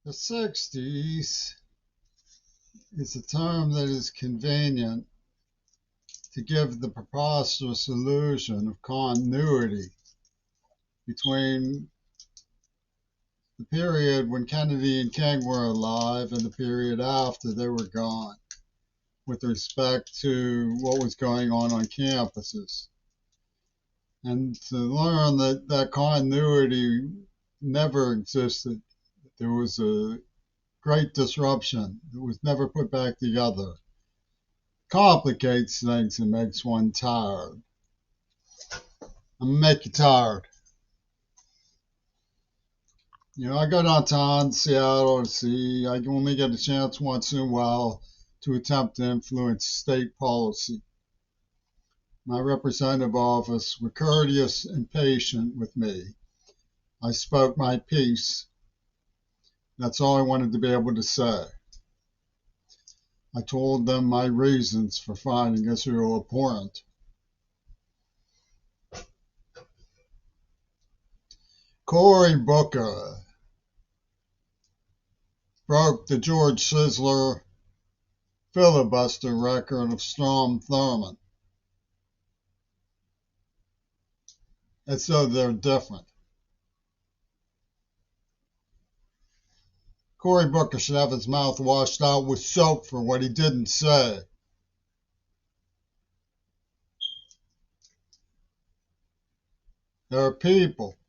The 60s is a term that is convenient to give the preposterous illusion of continuity between the period when Kennedy and King were alive and the period after they were gone, with respect to what was going on campuses. And to learn that that continuity never existed. There was a great disruption. It was never put back together. Complicates things and makes one tired. I'm gonna make you tired. I go downtown to Seattle to see. I only get a chance once in a while to attempt to influence state policy. My representative office were courteous and patient with me. I spoke my piece. That's all I wanted to be able to say. I told them my reasons for finding Israel abhorrent. Cory broke the George Sisler filibuster record of Strom Thurmond. As though they're different. Cory Booker should have his mouth washed out with soap for what he didn't say. There are people.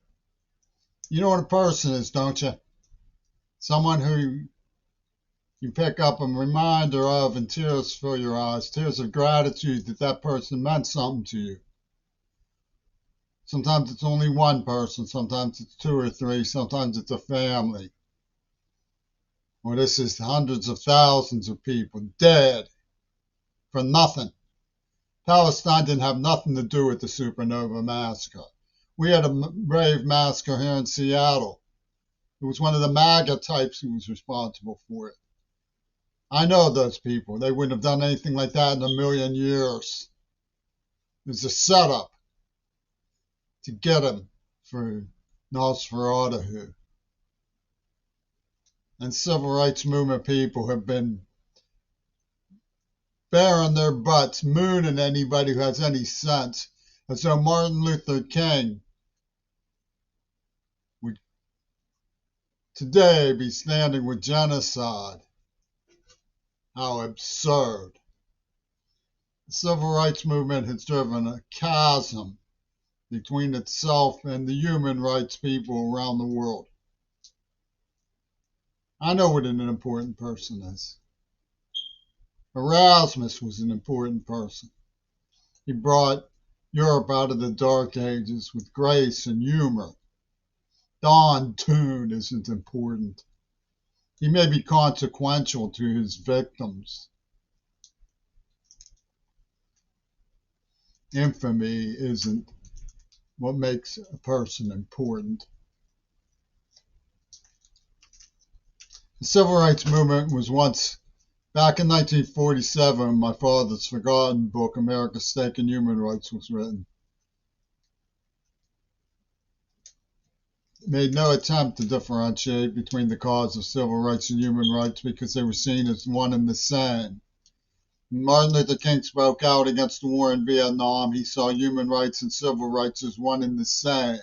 You know what a person is, don't you? Someone who you pick up a reminder of and tears fill your eyes, tears of gratitude that that person meant something to you. Sometimes it's only one person, sometimes it's two or three, sometimes it's a family. Well, this is hundreds of thousands of people dead for nothing. Palestine didn't have nothing to do with the Supernova massacre. We had a brave massacre here in Seattle. It was one of the MAGA types who was responsible for it. I know those people. They wouldn't have done anything like that in a million years. It was a setup to get him for Nosferatu. And civil rights movement people have been bearing their butts, mooning anybody who has any sense, as though Martin Luther King would today be standing with genocide. How absurd. The civil rights movement has driven a chasm between itself and the human rights people around the world. I know what an important person is. Erasmus was an important person. He brought Europe out of the Dark Ages with grace and humor. Don Toon isn't important. He may be consequential to his victims. Infamy isn't what makes a person important. The civil rights movement was once, back in 1947, my father's forgotten book, America's Stake in Human Rights, was written. It made no attempt to differentiate between the cause of civil rights and human rights because they were seen as one and the same. When Martin Luther King spoke out against the war in Vietnam, he saw human rights and civil rights as one and the same.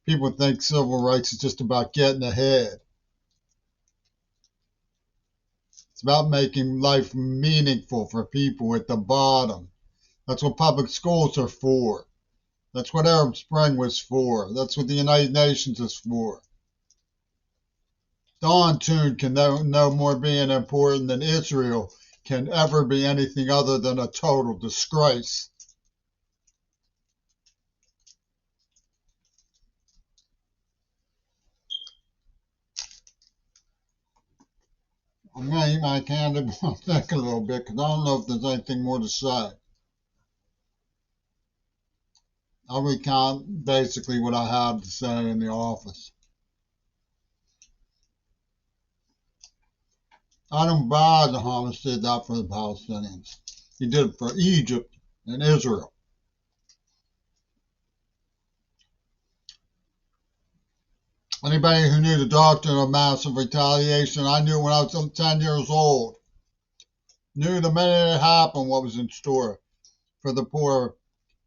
People think civil rights is just about getting ahead. It's about making life meaningful for people at the bottom. That's what public schools are for. That's what Arab Spring was for. That's what the United Nations is for. Don Toon can no more being important than Israel can ever be anything other than a total disgrace. I'm going to eat my candy while I think a little bit because I don't know if there's anything more to say. I'll recount basically what I had to say in the office. I don't buy the Hamas did that for the Palestinians. He did it for Egypt and Israel. Anybody who knew the doctrine of massive retaliation, I knew when I was 10 years old, knew the minute it happened what was in store for the poor,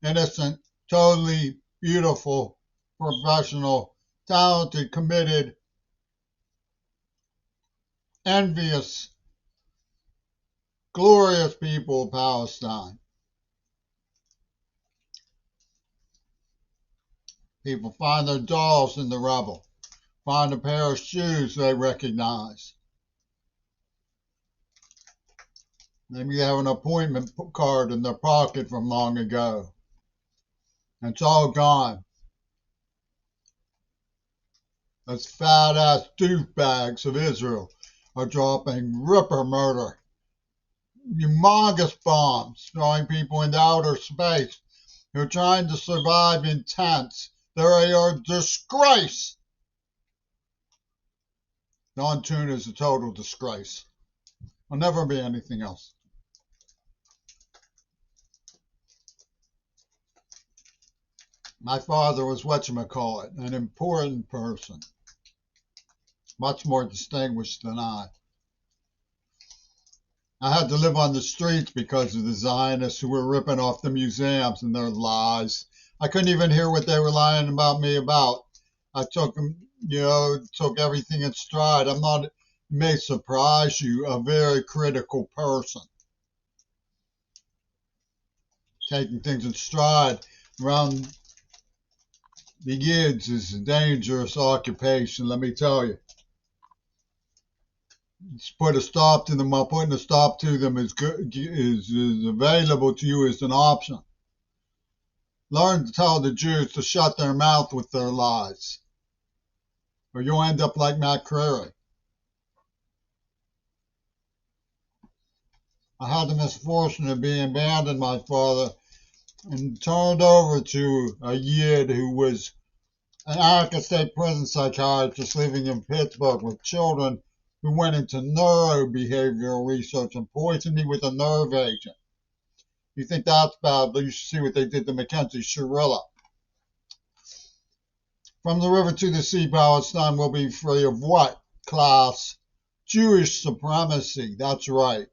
innocent, totally beautiful, professional, talented, committed, envious, glorious people of Palestine. People find their dolls in the rubble, find a pair of shoes they recognize. Maybe they have an appointment card in their pocket from long ago. It's all gone. Those fat ass douchebags of Israel are dropping ripper murder, humongous bombs, throwing people into outer space who are trying to survive in tents. They are a disgrace. Non-tuna is a total disgrace. I'll never be anything else. My father was whatchamacallit, an important person, much more distinguished than I. I had to live on the streets because of the Zionists who were ripping off the museums and their lies. I couldn't even hear what they were lying about me about. I took them, took everything in stride. I'm not, it may surprise you, a very critical person. Taking things in stride around the Yids is a dangerous occupation, let me tell you. Put a stop to them while putting a stop to them is available to you as an option. Learn to tell the Jews to shut their mouth with their lies, or you'll end up like Matt Creary. I had the misfortune of being abandoned by my father and turned over to a Yid who was an Attica State Prison psychiatrist living in Pittsburgh with children who went into neurobehavioral research and poisoned me with a nerve agent. You think that's bad, but you should see what they did to Mackenzie Shirilla. From the river to the sea, Palestine will be free of what? Class. Jewish supremacy. That's right.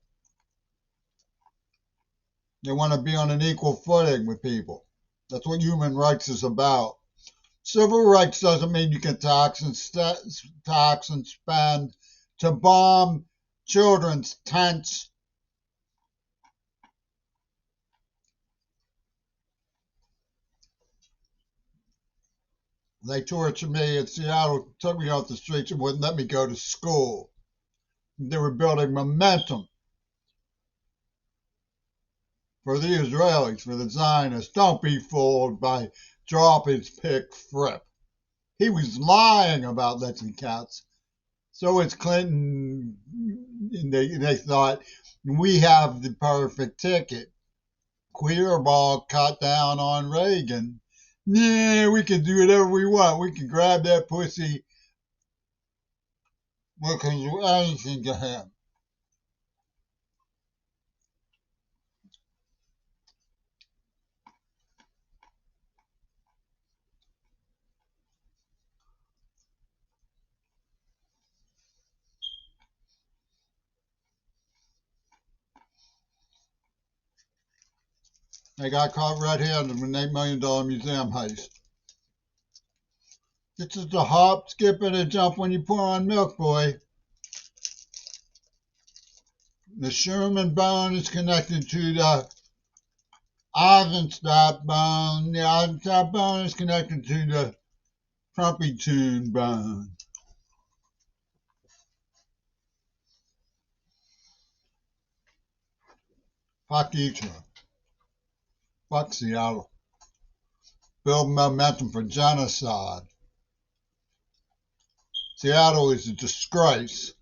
They want to be on an equal footing with people. That's what human rights is about. Civil rights doesn't mean you can tax and spend to bomb children's tents. They tortured me in Seattle, took me off the streets and wouldn't let me go to school. They were building momentum for the Israelis, for the Zionists. Don't be fooled by drop his pick Fripp. He was lying about Leslie Katz. So is Clinton. They thought we have the perfect ticket. Queerball cut down on Reagan. Yeah, we can do whatever we want. We can grab that pussy. We can do anything to him. They got caught red-handed with an $8 million museum heist. This is the hop, skip, and a jump when you pour on milk, boy. The Sherman bone is connected to the Eisenstadt bone. The Eisenstadt bone is connected to the Trumpy-Tune bone. Fuck each other. Fuck Seattle. Build momentum for genocide. Seattle is a disgrace.